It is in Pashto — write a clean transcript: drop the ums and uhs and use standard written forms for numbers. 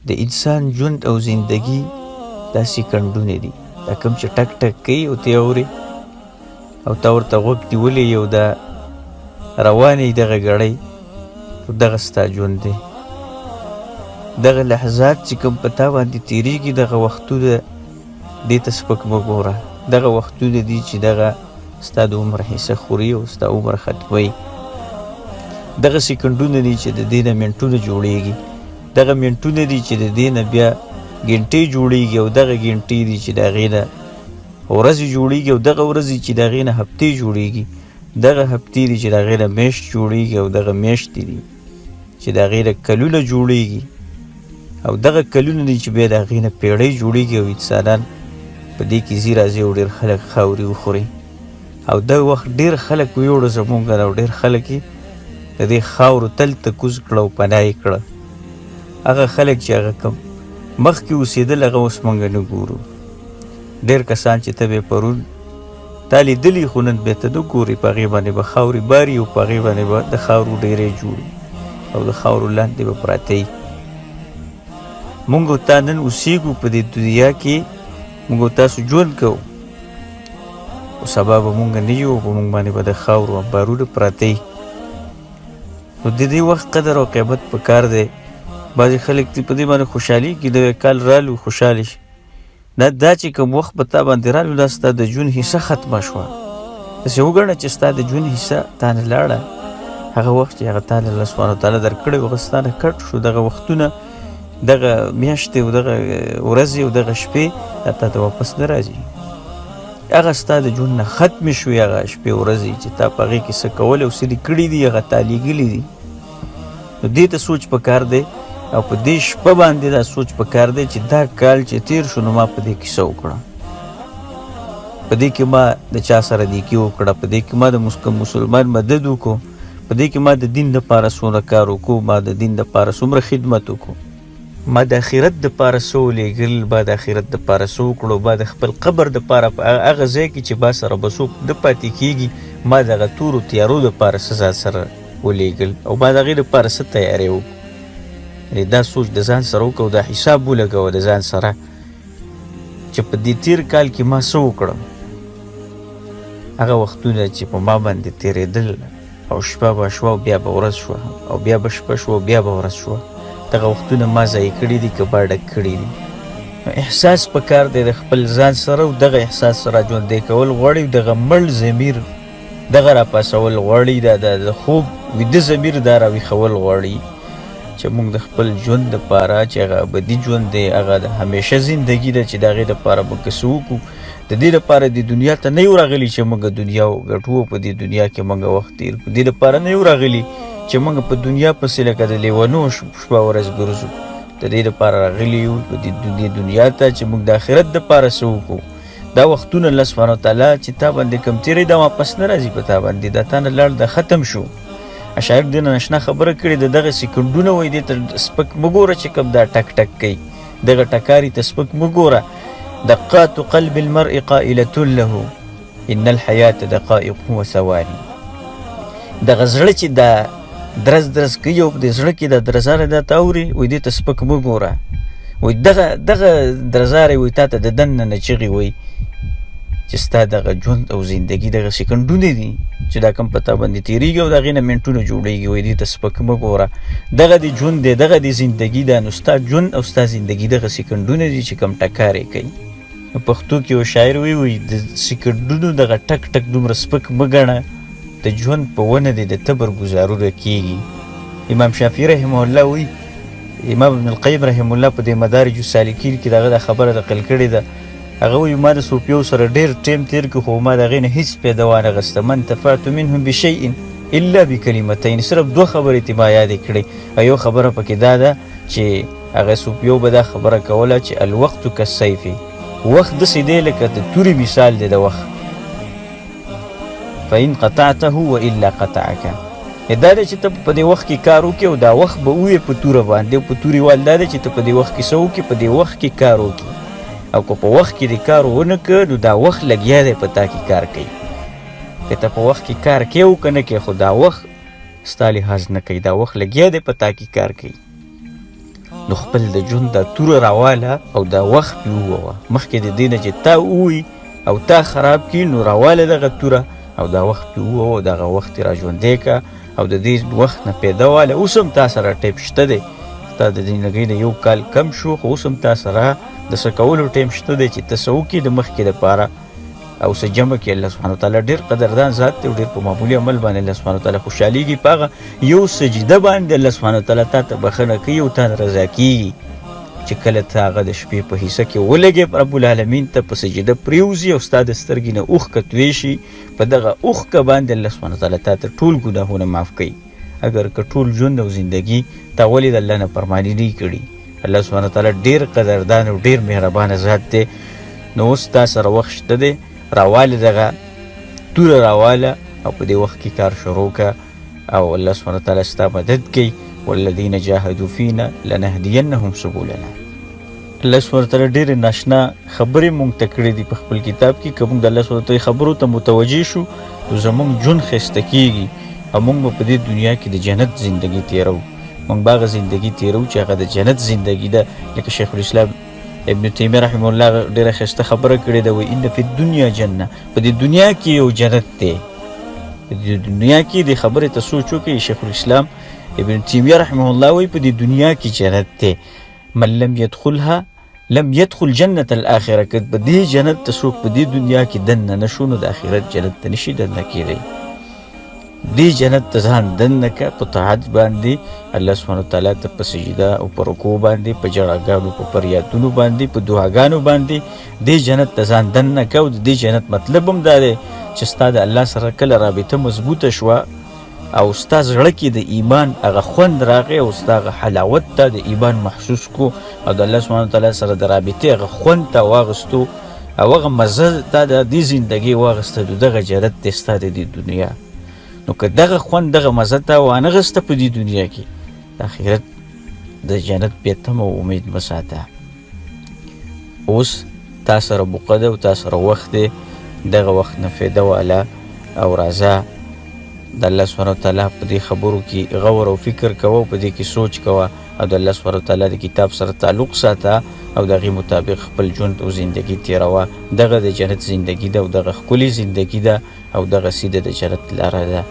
د انسان ژوند او زندگی دا سیکنډونه دي، دا کوم چې ټک ټک کوي او ته یې اورې او تا ورته غوږ نیولی یو دا روانې دغه ګړۍ، دغه ستا ژوند دی. دغه لحظات چې کوم په تا باندې تېرېږي، دغه وختونه دې ته سپک مه ګوره. دغه وختونه دي چې دغه ستا د عمر حصه خوري او ستا عمر ختموي. دغه سیکنډونه دي چې د دې نه منټونه جوړېږي، دغه منټونه دي چې د دې نه بیا ګنټې جوړېږي او دغه ګنټې دي چې د هغې نه ورځې جوړېږي او دغه ورځې چې د هغې نه هفتې جوړېږي، دغه هفتې دي چې د هغې نه میاشت جوړېږي او دغه میاشتې دي چې د هغې نه کلونه جوړېږي او دغه کلونه دي چې بیا د هغې نه پیړۍ جوړېږي او انسانان په دې کې ځي راځي او ډېر خلک خاورې وخوري. او دغه وخت ډېر خلک ویوړه زمونږ نه او ډېر خلک یې د دې خاورو تل ته کوز کړه او پناه یې کړه. هغه خلک چې هغه کم مخکې اوسېدل هغه اوس موږ نه ګورو. ډېر کسان چې ته به پرون تا لیدلي خو نن بیا ته نه ګورې، په هغې باندې به خاورې باري او په هغې باندې به د خاورو ډېرې جوړي او د خاورو لاندې به پراته وي. مونږ او تا نن اوسېږو په دې دنیا کې، مونږ او تاسو ژوند کوو، خو سبا به مونږ نه یو، په مونږ باندې به د خاورو انبارونه پراته وي. نو د دې وخت قدر او قیمت پکار دی. بعضې خلک دې په دې باندې خوشحالېږي، نوی کال رالو خوشحاله شي. دا چې کوم وخت په تا باندې رالو، دا ستا د ژوند حصه ختمه شوه. داسې وګڼه چې ستا د ژوند حصه تا نه لاړه. هغه وخت چې هغه تا له الله سبحانه وتعالی درکړی و، هغه ستا نه کټ شو. دغه وختونه، دغه میاشتې او دغه ورځې او دغه شپې دا تا ته واپس نه راځي. هغه ستا د ژوند نه ختمې شوې، هغه شپې ورځې چې تا په هغې کې څه کول او څه دې کړي دي، هغه تا لیږلي دي. نو دې ته سوچ پکار دی او په دې شپه باندې دا سوچ پکار دی چې دا کال چې تیر شو نو ما په دې کې څه وکړه، په دې کې ما د چا سره نیکي وکړه، په دې کې ما د مسلمان مدد وکړو، په دې کې ما د دین دپاره څومره کار وکړو، ما د دین دپاره څومره خدمت وکړو، ما د آخرت دپاره څه ولیږل، ما د آخرت دپاره څه وکړو، ما د خپل قبر دپاره په هغه ځای کې چې ما سره به څوک نه پاتې کېږي، ما دغه تورو تیارو دپاره څه ځان سره ولیږل او ما د هغې دپاره څه تیاری وکړو. دا سوچ د ځان سره وکړه او دا حساب ولګوه د ځان سره چې په دې تیر کال کې ما څه وکړم. هغه وختونه چې په ما باندې تېرېدل او شپه به شوه او بیا به ورځ شوه او بیا به شپه شوه او بیا به ورځ شوه، دغه وختونه ما ضایع کړي دي که ما ډک کړي دي. نو احساس پکار دی د خپل ځان سره او دغه احساس سره ژوندی کول غواړي، دغه مړ ضمیر دغه راپاسول غواړي، د خوب ویده ضمیر دا راویښول غواړي چې موږ د خپل ژوند دپاره چې هغه ابدي ژوند دی، هغه د همیشه زندګي ده چې د هغې دپاره موږ که څه وکړو. د دې دپاره د دنیا ته نه یو راغلي چې موږ دنیا وګټو، په دې دنیا کې موږ وخت تېر کړو. دې دپاره نه یو راغلي چې موږ په دنیا پسې لکه د لیونو شپه ورځ ګرځو. د دې دپاره راغلي یو په دې دنیا ته چې موږ د آخرت دپاره څه وکړو. دا وختونه الله سبحانه وتعالی چې تا باندې کوم تېرې دا واپس نه راځي په تا باندې، دا تا نه لاړ، دا ختم شو. اشاعر دې نه اشنا خبره کړې د دغه سیکنډونه وایي دې ته سپک مه ګوره چې کوم دا ټک ټک کوي، دغه ټکاري ته سپک مه ګوره. دقات قلب المرء قائلة له ان الحیات دقائق وثواني. دغه زړه چې دا درز درز کوي او د زړه کې دا درزاره دا ته اوري، وایي دې ته سپک مه ګوره. وایي دغه درزارې وایي تا ته د دننه نه چغې وایي چې ستا دغه ژوند او زندګي دغه سیکنډونه دي چې دا کوم په تا باندې تېرېږي او د هغې نه منټونه جوړېږي. وایي دې ته سپک مه ګوره، دغه دې ژوند دی، دغه دې زندګي ده. نو ستا ژوند او ستا زندګي دغه سیکنډونه دي چې کوم ټکار یې کوي. پښتو کې یو شاعر وایي د سیکنډونو دغه ټک ټک دومره سپک مه ګڼه، د ژوند په ونه دې د تبر ګزارونه کېږي. امام شافعي رحمه الله وایي، امام ابن القیم رحمه الله په دې مدارج السالکین کې دغه خبره نقل کړې ده. هغه وایي ما د صوفیو سره ډېر ټیم تېر کړ خو ما د هغې نه هېڅ پیدا وانغسته. من تفعت منهم بشیء الا بکلمتین. صرف دوه خبرې تې ما یادې کړې او یو خبره پکې دا ده چې هغه صوفیو به دا خبره کوله چې الوقت کالسیف، وخت داسې دی لکه د تورې مثال دی د وخت. فإن قطعته وإلا قطعك. دا دی چې ته په دې وخت کې کار وکړې او دا وخت به وویې په توره باندې او په تورې وال دا دی چې ته په دې وخت کې څه وکړې، په دې وخت کې کار وکړې. او که په وخت کې د کار ونه کړ نو دا وخت لګیا دی په تا کې کار کوي. که ته په وخت کې کار کوې او که نه کوې خو دا وخت ستا لحاظ نه کوي، دا وخت لګیا دی په تا کې کار کوي. نو خپل د ژوند دا توره راواله او دا وخت پې ووهه مخکې د دې نه چې تا ووي او تا خراب کړي نو راواله دغه توره او دا وخت پې ووهه او دغه وخت یې را ژوندی که او د دې وخت نه پیدا واله اوس هم تا سره ټیپ شته دی تا د زندګۍ نه 1 کال کم شو خو اوس هم تا سره د څه کولو ټایم شته دی چې ته څه وکړې د مخکې دپاره او څه جمع کړي الله سبحانه وتعالی ډېر قدردان ذات دی او ډېر په معمولي عمل باندې الله سبحانه وتعالی خوشحالېږي په هغه یو سجده باندې الله سبحانه وتعالی تا ته بښنه کوي او تا نه رضا کېږي چې کله ته هغه د شپې په حصه کې ولګې رب العالمین ته په سجده پرېوځي او ستا د سترګې نه اوښکه توی شي په دغه اوښکه باندې الله سبحانه وتعالی تا ته ټول ګناهونه معاف کوي اگر که ټول ژوند او زندګي تا ولې د الله نه فرماني نه کړي الله سبحانه وتعالی ډېر قدردان او ډېر مهربانه ذات دی نو اوس تا سره وخت شته دی راواله دغه توره راواله او په دې وخت کې کار شروع که او الله سبحانه وتعالی ستا مدد کوي والذین جاهدوا فینا لنهدینهم سبلنا الله سبحانه وتعالی ډېرې ناشنا خبرې مونږ ته کړې دي په خپل کتاب کې که مونږ د الله سبحانه وتعالی خبرو ته متوجه شو نو زمونږ ژوند ښایسته کېږي او مونږ به په دې دنیا کې د جنت زندګي تېرو مونږ به هغه زندګي تېرو چې هغه د جنت زندګي ده لکه شیخ الاسلام ابن تیمیه رحمه الله ډېره ښایسته خبره کړې ده وایي ان فی الدنیا جنه په دې دنیا کې یو جنت دی په دې دنیا کې دې خبرې ته سوچ وکړئ شیخ الاسلام ابن تیمیه رحمه الله وایي په دې دنیا کې جنت دی من لم يدخلها لم يدخل جنة الآخرة که په دې جنت ته څوک په دې دنیا کې دننه نشو نو د آخرت جنت ته نشي دننه کېدی دې جنت ته ځان دننه که په طاعت باندې الله سبحانه وتعالی ته په سجده او په رکوع باندې په ژړاګانو په فریادونو باندې په دعاګانو باندې دې جنت ته ځان دننه که او د دې جنت مطلب هم دا دی چې ستا د الله سره کله رابطه مضبوطه شوه او ستا زړه کې د ایمان هغه خوند راغی او ستا هغه حلاوت ته د ایمان محسوس کو او د الله سبحانه وتعالی سره د رابطې هغه خوند ته واغستو او هغه مزه تا د دې زندګۍ واغسته نو دغه جنت دی ستا د دې دنیا نو که دغه خوند دغه مزه ته وانغسته په دې دنیا کې د آخرت د جنت بیا تمه او امید مه ساته اوس تا سره موقع ده او تا سره وخت دی دغه وخت نه فایده واله او راځه د الله سبحانه وتعالی په دې خبرو کې غور او فکر کوه او په دې کې سوچ کوه او د الله سبحانه وتعالی د کتاب سره تعلق ساته او د هغې مطابق خپل ژوند او زندګي تېروه دغه د جنت زندګي ده او دغه ښکلې زندګي ده او دغسې د جنت لاره ده